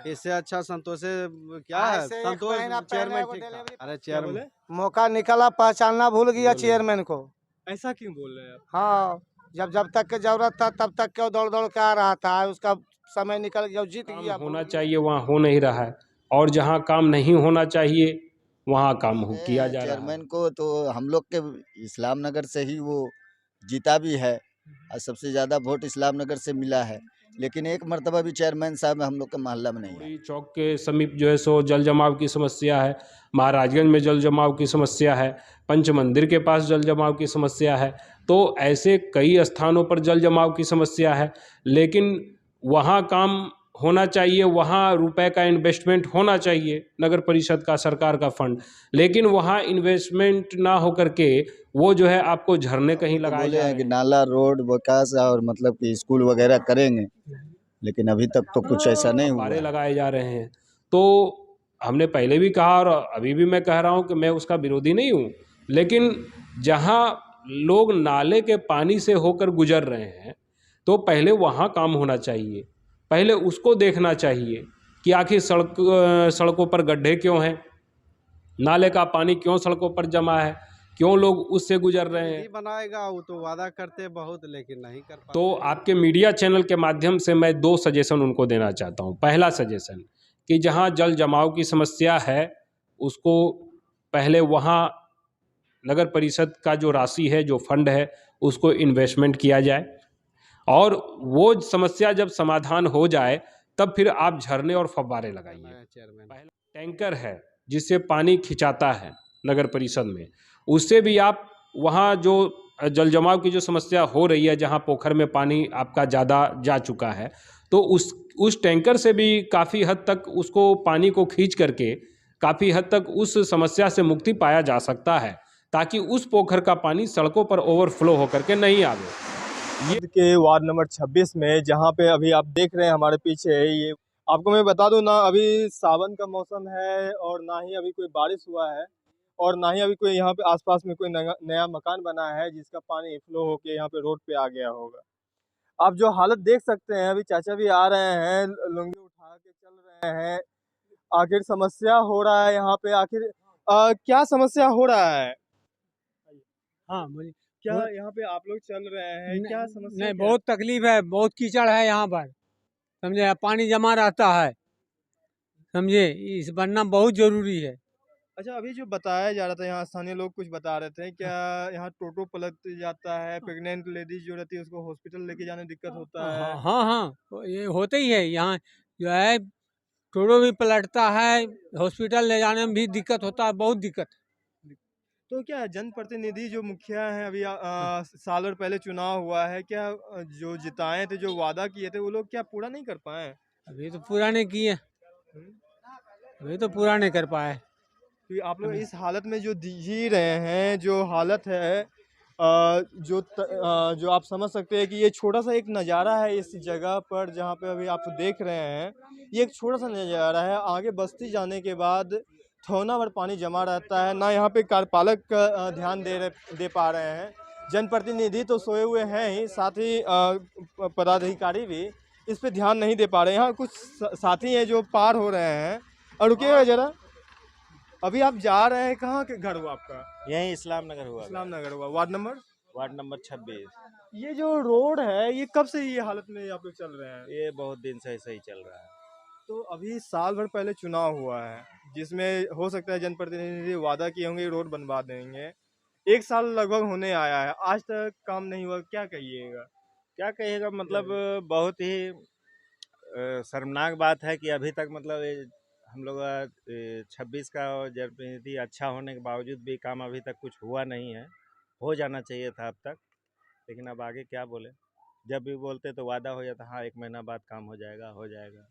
इससे अच्छा संतोष क्या आज है? से एक संतोष महीना चेयरमैन पहले ठीक था। डिलीवरी अरे क्या बोले? चेयरमैन मौका निकला, पहचानना भूल गया बोलिए। चेयरमैन को। ऐसा क्यों बोल रहे हैं आप? हाँ, जब तक के जरूरत था तब तक क्यों दौड़ दौड़ के आ रहा था, उसका समय निकल गया, जीत काम गया, होना भूल गया। चाहिए वहाँ हो नहीं रहा है, और जहाँ काम नहीं होना चाहिए वहाँ काम किया जा रहा है। चेयरमैन को तो हम लोग के इस्लाम नगर से ही वो जीता भी है और सबसे ज़्यादा वोट इस्लाम नगर से मिला है, लेकिन एक मर्तबा भी चेयरमैन साहब हम लोग के मोहल्ला में नहीं है। पूरी चौक के समीप जो है सो जल जमाव की समस्या है, महाराजगंज में जल जमाव की समस्या है, पंच मंदिर के पास जल जमाव की समस्या है। तो ऐसे कई स्थानों पर जल जमाव की समस्या है, लेकिन वहाँ काम होना चाहिए, वहाँ रुपए का इन्वेस्टमेंट होना चाहिए, नगर परिषद का, सरकार का फंड, लेकिन वहाँ इन्वेस्टमेंट ना होकर के वो जो है आपको झरने कहीं तो लगाए बोले जा हैं रहे कि हैं। नाला रोड विकास और मतलब कि स्कूल वगैरह करेंगे, लेकिन अभी तक तो कुछ ऐसा नहीं हुआ बारे है। लगाए जा रहे हैं। तो हमने पहले भी कहा और अभी भी मैं कह रहा हूँ कि मैं उसका विरोधी नहीं हूँ, लेकिन जहाँ लोग नाले के पानी से होकर गुजर रहे हैं तो पहले वहाँ काम होना चाहिए, पहले उसको देखना चाहिए कि आखिर सड़कों पर गड्ढे क्यों हैं, नाले का पानी क्यों सड़कों पर जमा है, क्यों लोग उससे गुजर रहे हैं। नहीं बनाएगा, वो तो वादा करते बहुत लेकिन नहीं कर पाते। तो आपके मीडिया चैनल के माध्यम से मैं 2 सजेशन उनको देना चाहता हूँ। पहला सजेशन कि जहाँ जल जमाव की समस्या है उसको पहले वहाँ नगर परिषद का जो राशि है, जो फंड है, उसको इन्वेस्टमेंट किया जाए, और वो समस्या जब समाधान हो जाए तब फिर आप झरने और फव्वारे लगाइए। नया चेयरमैन पहला टैंकर है जिससे पानी खिंचाता है नगर परिषद में, उससे भी आप वहाँ जो जल जमाव की जो समस्या हो रही है, जहाँ पोखर में पानी आपका ज़्यादा जा चुका है, तो उस टैंकर से भी काफ़ी हद तक उसको पानी को खींच करके काफ़ी हद तक उस समस्या से मुक्ति पाया जा सकता है, ताकि उस पोखर का पानी सड़कों पर ओवरफ्लो होकर के नहीं आवे। ये के वार्ड नंबर 26 में जहाँ पे अभी आप देख रहे हैं हमारे पीछे, ये आपको मैं बता दूं ना, अभी सावन का मौसम है और ना ही अभी कोई बारिश हुआ है और ना ही अभी कोई यहाँ पे आसपास में कोई नया मकान बना है जिसका पानी फ्लो होके यहाँ पे रोड पे आ गया होगा। आप जो हालत देख सकते हैं, अभी चाचा भी आ रहे हैं, लुंगी उठा के चल रहे हैं। आखिर समस्या हो रहा है यहाँ पे, आखिर क्या समस्या हो रहा है? हाँ बोलिए। क्या यहाँ पे आप लोग चल रहे हैं, क्या समस्या नहीं, क्या है? बहुत तकलीफ है, बहुत कीचड़ है यहाँ पर, समझे, पानी जमा रहता है, समझे, इस बनना बहुत जरूरी है। अच्छा, अभी जो बताया जा रहा था, यहाँ स्थानीय लोग कुछ बता रहे थे, क्या यहाँ टोटो पलट जाता है, प्रेग्नेंट लेडीज जो रहती है उसको हॉस्पिटल लेके जाने में दिक्कत होता है? हाँ हाँ हाँ, तो ये होते ही है यहाँ, जो है टोटो भी पलटता है, हॉस्पिटल ले जाने में भी दिक्कत होता है, बहुत दिक्कत। तो क्या जनप्रतिनिधि जो मुखिया हैं, अभी साल भर पहले चुनाव हुआ है, क्या जो जिताए थे, जो वादा किए थे, वो लोग क्या पूरा नहीं कर पाए? अभी तो पूरा नहीं किए, अभी तो पूरा नहीं कर पाए। क्योंकि आप लोग इस हालत में जो जी रहे हैं, जो हालत है, जो आप समझ सकते हैं कि ये छोटा सा एक नज़ारा है इस जगह पर जहाँ पे अभी आप देख रहे हैं, ये एक छोटा सा नज़ारा है। आगे बस्ती जाने के बाद थौना भर पानी जमा रहता है, ना यहाँ पे कार्यपालक ध्यान दे पा रहे हैं। जनप्रतिनिधि तो सोए हुए हैं ही, साथ ही पदाधिकारी भी इस पे ध्यान नहीं दे पा रहे हैं। यहाँ कुछ साथी हैं जो पार हो रहे हैं। और रुकिएगा जरा, अभी आप जा रहे हैं, कहाँ के घर हुआ आपका? यही इस्लाम नगर हुआ। इस्लाम नगर हुआ, वार्ड नंबर? Ward number 26। ये जो रोड है, ये कब से ये हालत में आप लोग चल रहे हैं? ये बहुत दिन से ऐसा ही चल रहा है। तो अभी साल भर पहले चुनाव हुआ है, जिसमें हो सकता है जनप्रतिनिधि वादा किए होंगे रोड बनवा देंगे। एक साल लगभग होने आया है, आज तक काम नहीं हुआ, क्या कहिएगा? क्या कहिएगा, मतलब बहुत ही शर्मनाक बात है कि अभी तक मतलब हम लोग 26 का जनप्रतिनिधि अच्छा होने के बावजूद भी काम अभी तक कुछ हुआ नहीं है। हो जाना चाहिए था अब तक, लेकिन अब आगे क्या बोले। जब भी बोलते तो वादा हो जाता, हाँ 1 महीना बाद काम हो जाएगा, हो जाएगा।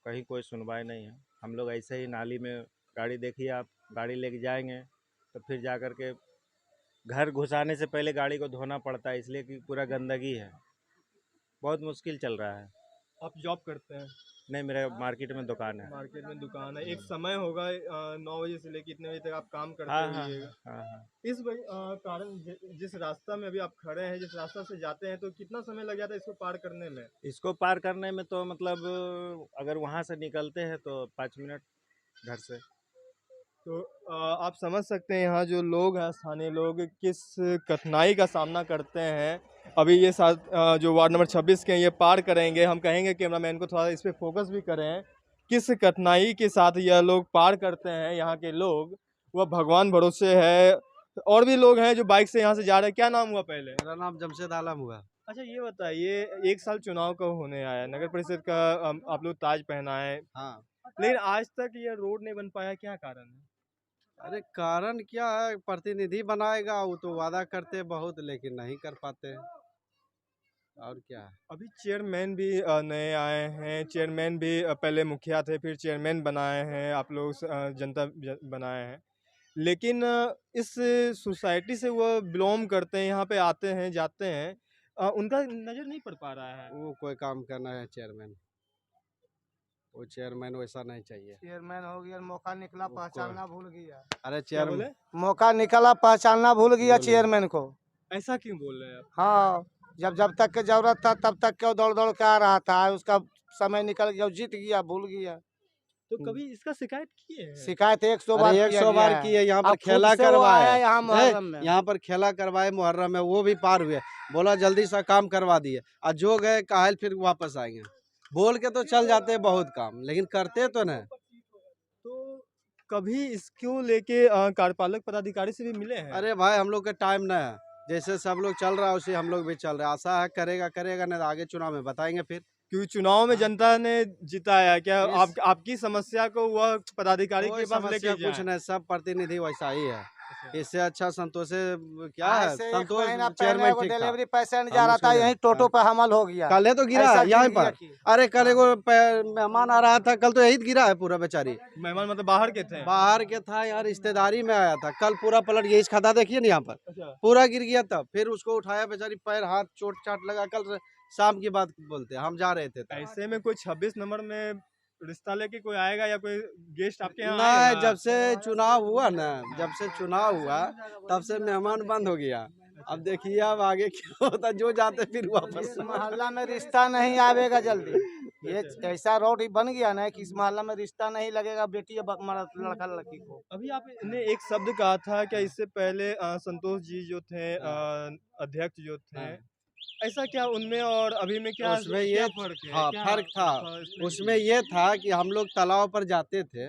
कहीं कोई सुनवाई नहीं है। हम लोग ऐसे ही नाली में गाड़ी, देखिए आप, गाड़ी लेके जाएंगे तो फिर जा कर के घर घुसाने से पहले गाड़ी को धोना पड़ता है, इसलिए कि पूरा गंदगी है। बहुत मुश्किल चल रहा है। आप जॉब करते हैं? नहीं, मेरा मार्केट में दुकान है। मार्केट में दुकान है। एक समय होगा 9 बजे से लेकर इतने बजे तक आप काम करते हाँ हाँ होइएगा। हाँ हाँ। इस कारण जिस रास्ता में अभी आप खड़े हैं, जिस रास्ता से जाते हैं, तो कितना समय लग जाता है इसको पार करने में? इसको पार करने में तो मतलब अगर वहाँ से निकलते हैं तो 5 मिनट घर से। तो आप समझ सकते हैं यहाँ जो लोग हैं, स्थानीय लोग, किस कठिनाई का सामना करते हैं। अभी ये जो वार्ड नंबर 26 के हैं, ये पार करेंगे। हम कहेंगे कैमरामैन को थोड़ा इस पे फोकस भी करें, किस कठिनाई के साथ यह लोग पार करते हैं। यहाँ के लोग वह भगवान भरोसे है। और भी लोग हैं जो बाइक से यहाँ से जा रहे हैं। क्या नाम हुआ पहले? मेरा नाम जमशेद आलम हुआ। अच्छा, ये बताइए, एक साल चुनाव कब होने आया, नगर परिषद का आप लोग ताज पहनाए, हाँ, लेकिन आज तक ये रोड नहीं बन पाया, क्या कारण है? अरे कारण क्या है, प्रतिनिधि बनाएगा वो तो वादा करते बहुत लेकिन नहीं कर पाते हैं। और क्या है। अभी चेयरमैन भी नए आए हैं। चेयरमैन भी पहले मुखिया थे, फिर चेयरमैन बनाए हैं आप लोग, जनता बनाए हैं। लेकिन इस सोसाइटी से वो बिलोंग करते हैं, यहाँ पे आते हैं जाते हैं, उनका नज़र नहीं पड़ पा रहा है। वो कोई काम करना है चेयरमैन, वो चेयरमैन वैसा नहीं चाहिए। चेयरमैन हो गया, मौका निकला उसको- पहचानना भूल गया। अरे क्या बोले? चेयरमैन मौका निकला पहचानना भूल गया बोले। चेयरमैन को। ऐसा क्यों बोल रहे हैं आप? हाँ, जब तक के जरूरत था तब तक क्यों दौड़ दौड़ के आ रहा था, उसका समय निकल गया, जीत गया, भूल गया। तो कभी इसका शिकायत किए हैं? शिकायत 100 बार अरे किया 100 बार गया की है। यहाँ पर अब खुद खेला से वो आया करवाया, यहाँ मुहर्रम में। यहाँ पर खेला करवाए मुहर्रम में, वो भी पार हुए। बोला जल्दी सा काम करवा दिए, और जो गए काहल फिर वापस आएंगे। बोल के तो चल जाते हैं बहुत काम, लेकिन करते तो नहीं। तो कभी इसको लेके कार्यपालक पदाधिकारी से भी मिले हैं? अरे भाई हम लोग का टाइम नहीं है, जैसे सब लोग चल रहा है उसे हम लोग भी चल रहे हैं। आशा है करेगा करेगा, नहीं तो आगे चुनाव में बताएंगे फिर। क्योंकि चुनाव में जनता ने जिताया, क्या इस- आपकी समस्या को वह पदाधिकारी कोई के पास समस्या लेके कुछ जाए? नहीं, सब प्रतिनिधि वैसा ही है। इससे अच्छा संतोष क्या आज है, से एक संतोष महीना पहले चेयरमैन वो ठीक था। डिलीवरी पेशेंट हम जा रहा उसको था, ले- यही टोटो पे हमल हो गया। कल तो गिरा ऐसा है यहाँ गिर गया पर। कि- अरे कल एगो मेहमान आ रहा था, कल तो यही गिरा है पूरा बेचारी। मेहमान मतलब बाहर के थे? बाहर के था यार, रिश्तेदारी में आया था, कल पूरा पलट गया। इस खाता देखिए ना यहाँ पर अच्छा। पूरा गिर गया। तब फिर उसको उठाया, बेचारी पैर हाथ चोट चाट लगा। कल शाम की बात बोलते हैं, हम जा रहे थे तब। ऐसे में कोई 26 नंबर में रिश्ता लेके कोई आएगा या कोई गेस्ट आपके यहाँ नहीं, आएगा? जब से चुनाव हुआ ना, जब से चुनाव हुआ तब से मेहमान बंद हो गया। अब देखिए अब आगे क्या होता, जो जाते फिर वापस। इस मोहल्ला में रिश्ता नहीं आवेगा जल्दी। ये ऐसा रोड ही बन गया ना कि इस मोहल्ला में रिश्ता नहीं लगेगा बेटी या लड़का लड़की को। अभी आपने एक शब्द कहा था क्या इससे पहले संतोष जी जो थे अध्यक्ष जो थे, हाँ। ऐसा क्या उनमें और अभी में क्या उसमें क्या ये फर्क है? हाँ क्या फर्क था। इसमें? उसमें ये था कि हम लोग तालाब पर जाते थे,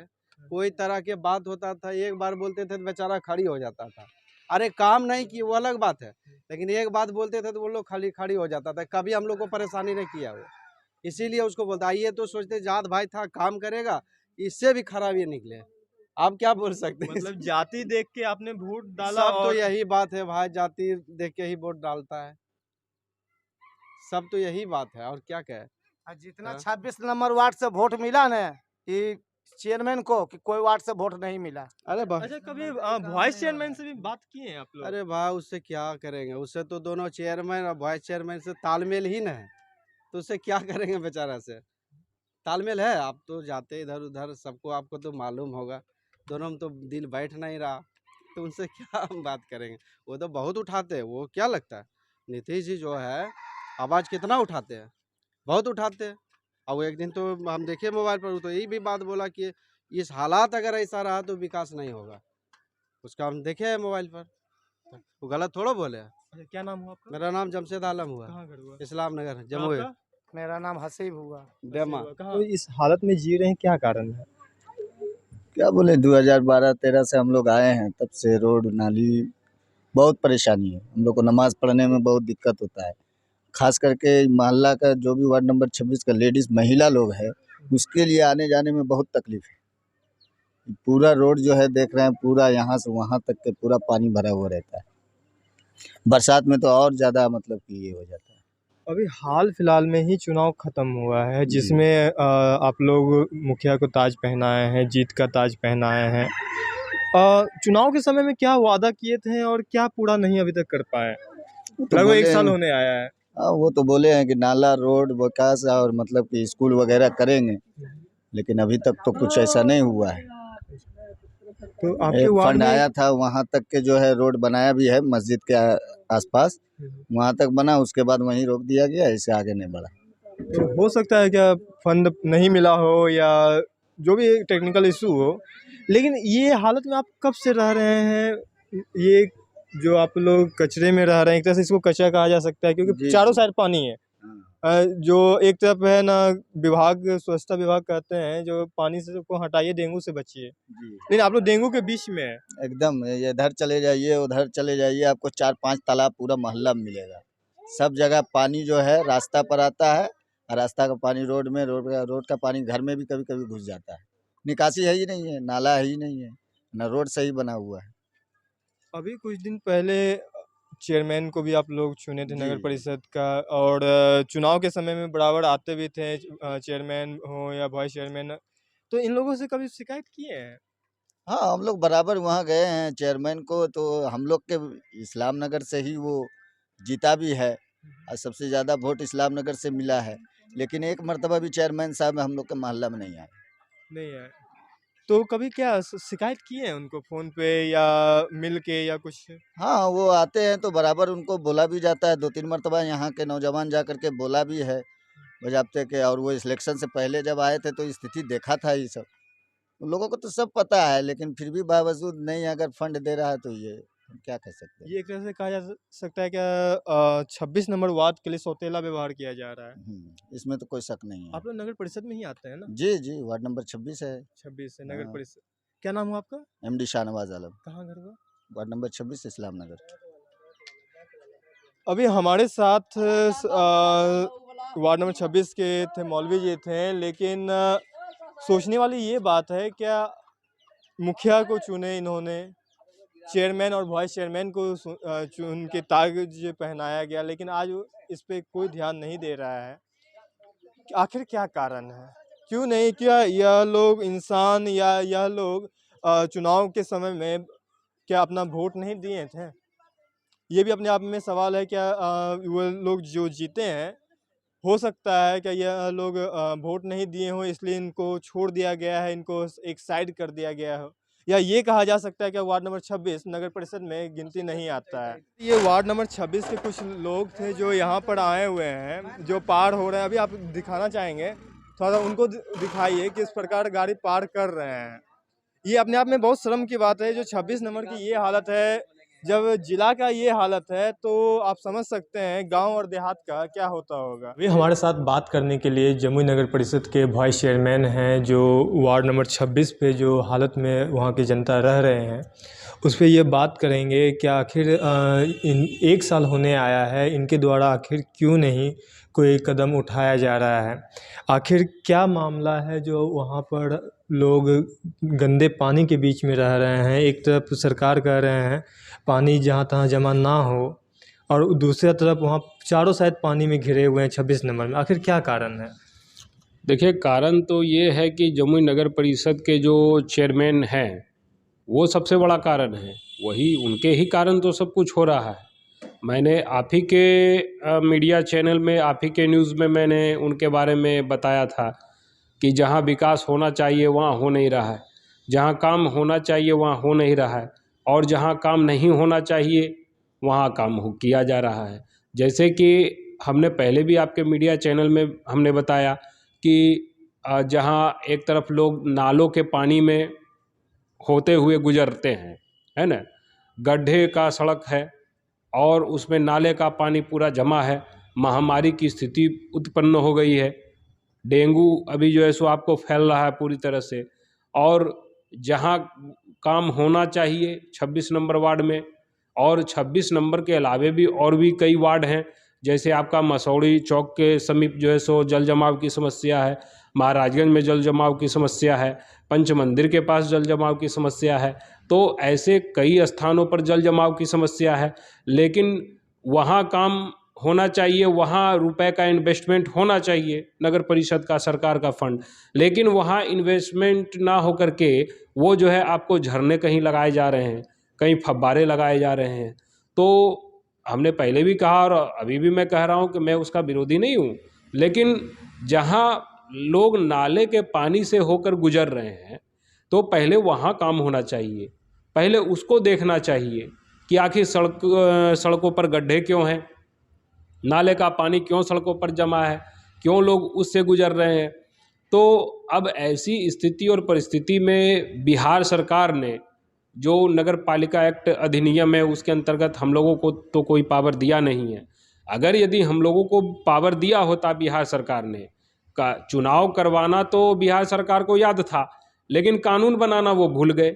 कोई तरह के बात होता था, एक बार बोलते थे तो बेचारा खड़ी हो जाता था। अरे काम नहीं की वो अलग बात है, लेकिन एक बात बोलते थे तो वो लोग खड़ी हो जाता था। कभी हम लोग को परेशानी नहीं किया वो, इसीलिए उसको बोलता। ये तो सोचते जात भाई था, काम करेगा, इससे भी खराब ये निकले। आप क्या बोल सकते हैं। मतलब जाति देख के आपने वोट डाला? सब तो और यही बात है भाई, जाति देख के ही वोट डालता है, सब तो यही बात है। और क्या कहे। जितना हाँ। 26 नंबर वार्ड से वोट मिला ना कि चेयरमैन को, कि कोई वार्ड से वोट नहीं मिला। अरे अच्छा, कभी वाइस चेयरमैन से भी बात किए हैं आप लोग? अरे भाई उससे क्या करेंगे, उससे तो दोनों चेयरमैन और वाइस चेयरमैन से तालमेल ही न है, तो उससे क्या करेंगे बेचारा से। तालमेल है, आप तो जाते इधर उधर, सबको आपको तो मालूम होगा, दोनों में तो दिल बैठ नहीं रहा, तो उनसे क्या हम बात करेंगे। वो तो बहुत उठाते हैं, वो क्या लगता है नीतीश जी जो है आवाज़ कितना उठाते हैं, बहुत उठाते हैं। और वो एक दिन तो हम देखे मोबाइल पर, तो यही भी बात बोला कि इस हालात अगर ऐसा रहा तो विकास नहीं होगा। उसका हम देखे हैं मोबाइल पर, वो गलत थोड़ा बोले। अच्छा, क्या नाम हुआ आपका? मेरा नाम जमशेद आलम हुआ, कहाँ घर हुआ? इस्लाम नगर जमुई आपका? मेरा नाम हसीब हुआ। डेमा। तो इस हालत में जी रहे हैं, क्या कारण है? क्या बोले, 2012-13 से हम लोग आए हैं, तब से रोड नाली बहुत परेशानी है। हम लोग को नमाज पढ़ने में बहुत दिक्कत होता है, खास करके मोहल्ला का जो भी वार्ड नंबर 26 का लेडीज़ महिला लोग है, उसके लिए आने जाने में बहुत तकलीफ है। पूरा रोड जो है देख रहे हैं, पूरा यहाँ से वहाँ तक के पूरा पानी भरा हुआ रहता है। बरसात में तो और ज़्यादा मतलब कि ये हो जाता है। अभी हाल फिलहाल में ही चुनाव खत्म हुआ है, जिसमें आप लोग मुखिया को ताज पहनाए हैं, जीत का ताज पहनाए हैं। चुनाव के समय में क्या वादा किए थे और क्या पूरा नहीं अभी तक कर पाए? लगभग 1 साल होने आया है। हाँ वो तो बोले हैं कि नाला रोड विकास और मतलब कि स्कूल वगैरह करेंगे, लेकिन अभी तक तो कुछ ऐसा नहीं हुआ है। तो आपके एक वार्ड फंड में आया था, वहाँ तक के जो है रोड बनाया भी है मस्जिद के आसपास, वहाँ तक बना, उसके बाद वहीं रोक दिया गया, इससे आगे नहीं बढ़ा। तो हो सकता है क्या फंड नहीं मिला हो या जो भी टेक्निकल इशू हो, लेकिन ये हालत में आप कब से रह रहे हैं? ये जो आप लोग कचरे में रह रहे हैं, एक तरह से इसको कचरा कहा जा सकता है, क्योंकि जी चारों जी साइड पानी है। हाँ जो एक तरफ है ना, विभाग स्वच्छता विभाग कहते हैं जो पानी से को हटाइए, डेंगू से बचिए, जी लेकिन आप लोग डेंगू के बीच में है। एकदम, ये इधर चले जाइए उधर चले जाइए, आपको 4-5 तालाब पूरा मोहल्ला में मिलेगा। सब जगह पानी जो है रास्ता पर आता है, और रास्ता का पानी रोड में, रोड का पानी घर में भी कभी कभी घुस जाता है। निकासी है ही नहीं है, नाला है ही नहीं है, ना रोड सही बना हुआ है। अभी कुछ दिन पहले चेयरमैन को भी आप लोग चुने थे नगर जी परिषद का, और चुनाव के समय में बराबर आते भी थे, चेयरमैन हो या वाइस चेयरमैन। तो इन लोगों से कभी शिकायत किए हैं? हाँ, हम लोग बराबर वहाँ गए हैं चेयरमैन को, तो हम लोग के इस्लाम नगर से ही वो जीता भी है, और सबसे ज़्यादा वोट इस्लाम नगर से मिला है। लेकिन एक मर्तबा भी चेयरमैन साहब हम लोग के मोहल्ला में नहीं आए। नहीं है। तो कभी क्या शिकायत किए हैं उनको फ़ोन पे या मिल के या कुछ? हाँ, वो आते हैं तो बराबर उनको बोला भी जाता है, 2-3 मर्तबा यहाँ के नौजवान जा कर के बोला भी है बजाबते के, और वो इलेक्शन से पहले जब आए थे तो स्थिति देखा था ये सब। उन लोगों को तो सब पता है, लेकिन फिर भी बावजूद नहीं अगर फंड दे रहा है तो ये हम क्या कह सकते हैं। ये एक तरह से कहा जा सकता है क्या 26 नंबर वार्ड के लिए सौतेला व्यवहार किया जा रहा है? इसमें तो कोई शक नहीं है। आप लोग नगर परिषद में ही आते हैं ना? जी जी, वार्ड नंबर 26 है। 26 से नगर हाँ। परिषद। क्या नाम हुआ आपका? एमडी शाहनवाज आलम, कहाँ घर हुआ? वार्ड नंबर 26 इस्लाम नगर। अभी हमारे साथ वार्ड नंबर 26 के थे मौलवी जी थे, लेकिन सोचने वाली ये बात है, क्या मुखिया को चुने इन्होंने, चेयरमैन और वाइस चेयरमैन को चुन के ताज पहनाया गया, लेकिन आज इस पे कोई ध्यान नहीं दे रहा है। आखिर क्या कारण है? क्यों नहीं? क्या यह लोग इंसान या यह लोग चुनाव के समय में क्या अपना वोट नहीं दिए थे? ये भी अपने आप में सवाल है। क्या वो लोग जो जीते हैं, हो सकता है क्या यह लोग वोट नहीं दिए हों इसलिए इनको छोड़ दिया गया है, इनको एक साइड कर दिया गया हो, या ये कहा जा सकता है कि वार्ड नंबर 26 नगर परिषद में गिनती नहीं आता है? ये वार्ड नंबर 26 के कुछ लोग थे जो यहाँ पर आए हुए हैं, जो पार हो रहे हैं। अभी आप दिखाना चाहेंगे, थोड़ा सा उनको दिखाइए किस प्रकार गाड़ी पार कर रहे हैं। ये अपने आप में बहुत शर्म की बात है, जो 26 नंबर की ये हालत है, जब जिला का ये हालत है, तो आप समझ सकते हैं गांव और देहात का क्या होता होगा। अभी हमारे साथ बात करने के लिए जमुई नगर परिषद के वाइस चेयरमैन हैं, जो वार्ड नंबर 26 पे जो हालत में वहां की जनता रह रहे हैं, उस पर ये बात करेंगे कि आखिर इन 1 साल होने आया है, इनके द्वारा आखिर क्यों नहीं कोई कदम उठाया जा रहा है? आखिर क्या मामला है जो वहाँ पर लोग गंदे पानी के बीच में रह रहे हैं? एक तरफ सरकार कह रहे हैं पानी जहाँ तहाँ जमा ना हो, और दूसरी तरफ वहाँ चारों साइड पानी में घिरे हुए हैं 26 नंबर में। आखिर क्या कारण है? देखिए, कारण तो ये है कि जमुई नगर परिषद के जो चेयरमैन हैं, वो सबसे बड़ा कारण है। वही, उनके ही कारण तो सब कुछ हो रहा है। मैंने आप ही के मीडिया चैनल में, आप ही के न्यूज़ में मैंने उनके बारे में बताया था कि जहाँ विकास होना चाहिए वहाँ हो नहीं रहा है, जहाँ काम होना चाहिए वहाँ हो नहीं रहा है, और जहाँ काम नहीं होना चाहिए वहाँ काम किया जा रहा है। जैसे कि हमने पहले भी आपके मीडिया चैनल में हमने बताया कि जहाँ एक तरफ लोग नालों के पानी में होते हुए गुजरते हैं, है ना, गड्ढे का सड़क है और उसमें नाले का पानी पूरा जमा है, महामारी की स्थिति उत्पन्न हो गई है। डेंगू अभी जो है सो आपको फैल रहा है पूरी तरह से। और जहाँ काम होना चाहिए 26 नंबर वार्ड में, और 26 नंबर के अलावे भी और भी कई वार्ड हैं, जैसे आपका मसौड़ी चौक के समीप जो है सो जल जमाव की समस्या है, महाराजगंज में जल जमाव की समस्या है, पंच मंदिर के पास जल जमाव की समस्या है। तो ऐसे कई स्थानों पर जल जमाव की समस्या है, लेकिन वहाँ काम होना चाहिए, वहाँ रुपए का इन्वेस्टमेंट होना चाहिए, नगर परिषद का, सरकार का फंड, लेकिन वहाँ इन्वेस्टमेंट ना हो करके वो जो है आपको झरने कहीं लगाए जा रहे हैं, कहीं फव्वारे लगाए जा रहे हैं। तो हमने पहले भी कहा और अभी भी मैं कह रहा हूँ कि मैं उसका विरोधी नहीं हूँ, लेकिन जहाँ लोग नाले के पानी से होकर गुजर रहे हैं तो पहले वहाँ काम होना चाहिए, पहले उसको देखना चाहिए कि आखिर सड़कों पर गड्ढे क्यों हैं, नाले का पानी क्यों सड़कों पर जमा है, क्यों लोग उससे गुजर रहे हैं। तो अब ऐसी स्थिति और परिस्थिति में बिहार सरकार ने जो नगर पालिका एक्ट अधिनियम है उसके अंतर्गत हम लोगों को तो कोई पावर दिया नहीं है। अगर यदि हम लोगों को पावर दिया होता बिहार सरकार ने, का चुनाव करवाना तो बिहार सरकार को याद था, लेकिन कानून बनाना वो भूल गए।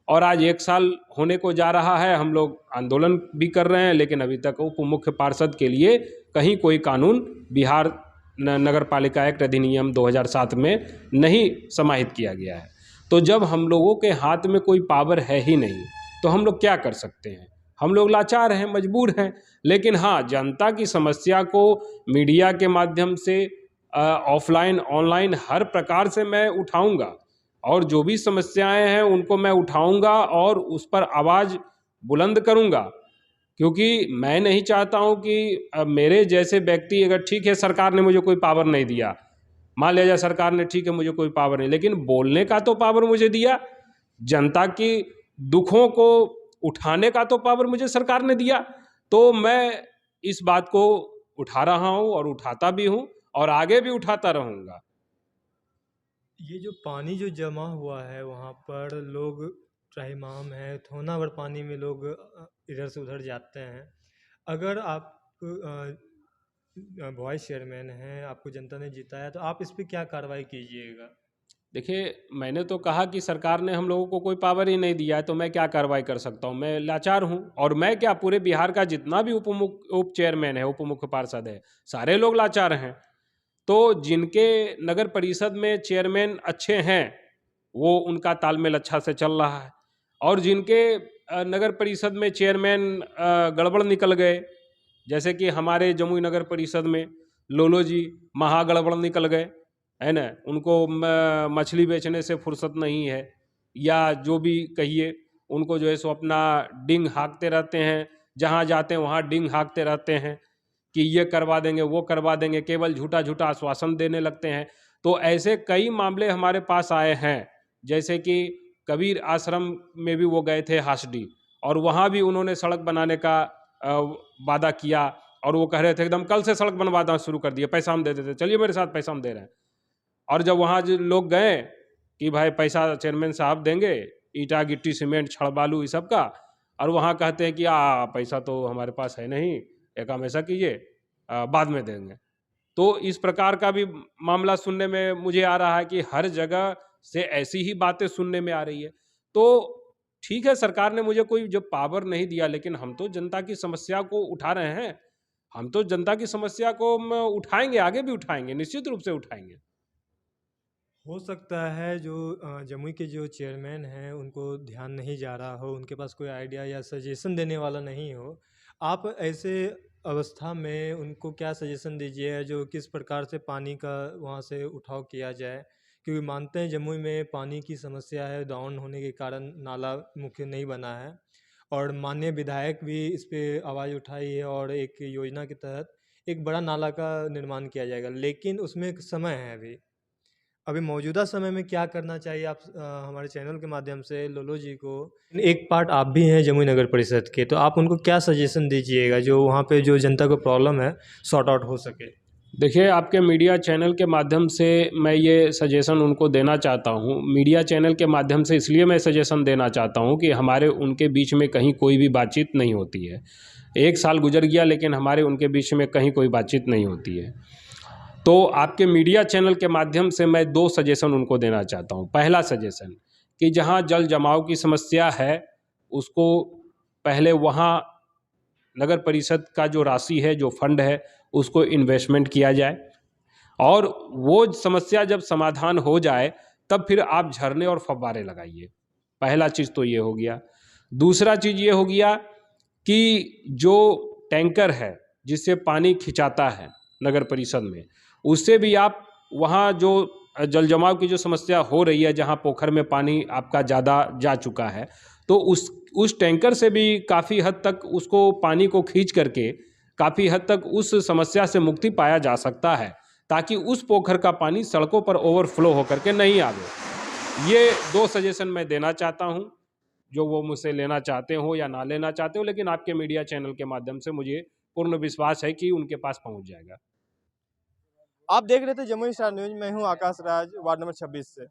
और आज 1 साल होने को जा रहा है, हम लोग आंदोलन भी कर रहे हैं, लेकिन अभी तक उप मुख्य पार्षद के लिए कहीं कोई कानून बिहार नगर पालिका एक्ट अधिनियम 2007 में नहीं समाहित किया गया है। तो जब हम लोगों के हाथ में कोई पावर है ही नहीं तो हम लोग क्या कर सकते हैं? हम लोग लाचार हैं, मजबूर हैं। लेकिन हाँ, जनता की समस्या को मीडिया के माध्यम से ऑफलाइन ऑनलाइन हर प्रकार से मैं उठाऊंगा, और जो भी समस्याएं हैं उनको मैं उठाऊंगा और उस पर आवाज़ बुलंद करूंगा, क्योंकि मैं नहीं चाहता हूं कि मेरे जैसे व्यक्ति, अगर ठीक है सरकार ने मुझे कोई पावर नहीं दिया, मान लिया जाए सरकार ने ठीक है मुझे कोई पावर नहीं, लेकिन बोलने का तो पावर मुझे दिया, जनता की दुखों को उठाने का तो पावर मुझे सरकार ने दिया। तो मैं इस बात को उठा रहा हूं और उठाता भी हूं और आगे भी उठाता रहूंगा। ये जो पानी जो जमा हुआ है वहाँ पर लोग त्राहिमाम है, थोना भर पानी में लोग इधर से उधर जाते हैं। अगर आप वाइस चेयरमैन हैं, आपको जनता ने जिताया, तो आप इस पे क्या कार्रवाई कीजिएगा? देखिए, मैंने तो कहा कि सरकार ने हम लोगों को कोई पावर ही नहीं दिया है, तो मैं क्या कार्रवाई कर सकता हूँ? मैं लाचार हूँ। और मैं क्या, पूरे बिहार का जितना भी उप चेयरमैन है, उप मुख्य पार्षद है, सारे लोग लाचार हैं। तो जिनके नगर परिषद में चेयरमैन अच्छे हैं वो उनका तालमेल अच्छा से चल रहा है, और जिनके नगर परिषद में चेयरमैन गड़बड़ निकल गए, जैसे कि हमारे जमुई नगर परिषद में लोलो जी महागड़बड़ निकल गए, है ना, उनको मछली बेचने से फुर्सत नहीं है, या जो भी कहिए, उनको जो है सो अपना डिंग हाँकते रहते हैं, जहाँ जाते हैं वहाँ डिंग हाँकते रहते हैं कि ये करवा देंगे वो करवा देंगे, केवल झूठा झूठा आश्वासन देने लगते हैं। तो ऐसे कई मामले हमारे पास आए हैं, जैसे कि कबीर आश्रम में भी वो गए थे हासडी, और वहाँ भी उन्होंने सड़क बनाने का वादा किया, और वो कह रहे थे एकदम कल से सड़क बनवाना शुरू कर दिया, पैसा हम दे देते, चलिए मेरे साथ पैसा हम दे रहे हैं। और जब वहाँ जो लोग गए कि भाई पैसा चेयरमैन साहब देंगे, ईटा गिट्टी सीमेंट छड़ बालू ये सब का, और वहाँ कहते हैं कि पैसा तो हमारे पास है नहीं, एक काम ऐसा कीजिए बाद में देंगे। तो इस प्रकार का भी मामला सुनने में मुझे आ रहा है कि हर जगह से ऐसी ही बातें सुनने में आ रही है। तो ठीक है, सरकार ने मुझे कोई जो पावर नहीं दिया, लेकिन हम तो जनता की समस्या को उठा रहे हैं, हम तो जनता की समस्या को उठाएंगे, आगे भी उठाएंगे, निश्चित रूप से उठाएंगे। हो सकता है जो जमुई के जो चेयरमैन हैं उनको ध्यान नहीं जा रहा हो, उनके पास कोई आइडिया या सजेशन देने वाला नहीं हो। आप ऐसे अवस्था में उनको क्या सजेशन दीजिए जो किस प्रकार से पानी का वहाँ से उठाव किया जाए? क्योंकि मानते हैं जमुई में पानी की समस्या है, डाउन होने के कारण नाला मुख्य नहीं बना है, और माननीय विधायक भी इस पे आवाज़ उठाई है और एक योजना के तहत एक बड़ा नाला का निर्माण किया जाएगा, लेकिन उसमें एक समय है अभी मौजूदा समय में क्या करना चाहिए? आप हमारे चैनल के माध्यम से लोलो जी को, एक पार्ट आप भी हैं जमुई नगर परिषद के, तो आप उनको क्या सजेशन दीजिएगा जो वहाँ पे जो जनता को प्रॉब्लम है सॉर्ट आउट हो सके? देखिए, आपके मीडिया चैनल के माध्यम से मैं ये सजेशन उनको देना चाहता हूँ। मीडिया चैनल के माध्यम से इसलिए मैं सजेशन देना चाहता हूँ कि हमारे उनके बीच में कहीं कोई भी बातचीत नहीं होती है। 1 साल गुजर गया, लेकिन हमारे उनके बीच में कहीं कोई बातचीत नहीं होती है। तो आपके मीडिया चैनल के माध्यम से मैं 2 सजेशन उनको देना चाहता हूँ। पहला सजेशन कि जहाँ जल जमाव की समस्या है उसको पहले वहाँ नगर परिषद का जो राशि है, जो फंड है, उसको इन्वेस्टमेंट किया जाए, और वो समस्या जब समाधान हो जाए तब फिर आप झरने और फव्वारे लगाइए। पहला चीज़ तो ये हो गया। दूसरा चीज़ ये हो गया कि जो टैंकर है जिससे पानी खिंचाता है नगर परिषद में, उससे भी आप वहाँ जो जल जमाव की जो समस्या हो रही है, जहाँ पोखर में पानी आपका ज़्यादा जा चुका है, तो तो उस टैंकर से भी काफ़ी हद तक उसको पानी को खींच करके काफ़ी हद तक उस समस्या से मुक्ति पाया जा सकता है, ताकि उस पोखर का पानी सड़कों पर ओवरफ्लो होकर के नहीं आवे। ये 2 सजेशन मैं देना चाहता हूँ, जो वो मुझसे लेना चाहते हो या ना लेना चाहते हो, लेकिन आपके मीडिया चैनल के माध्यम से मुझे पूर्ण विश्वास है कि उनके पास पहुँच जाएगा। आप देख रहे थे जमुई स्टार न्यूज़, मैं हूँ आकाश राज, वार्ड नंबर 26 से।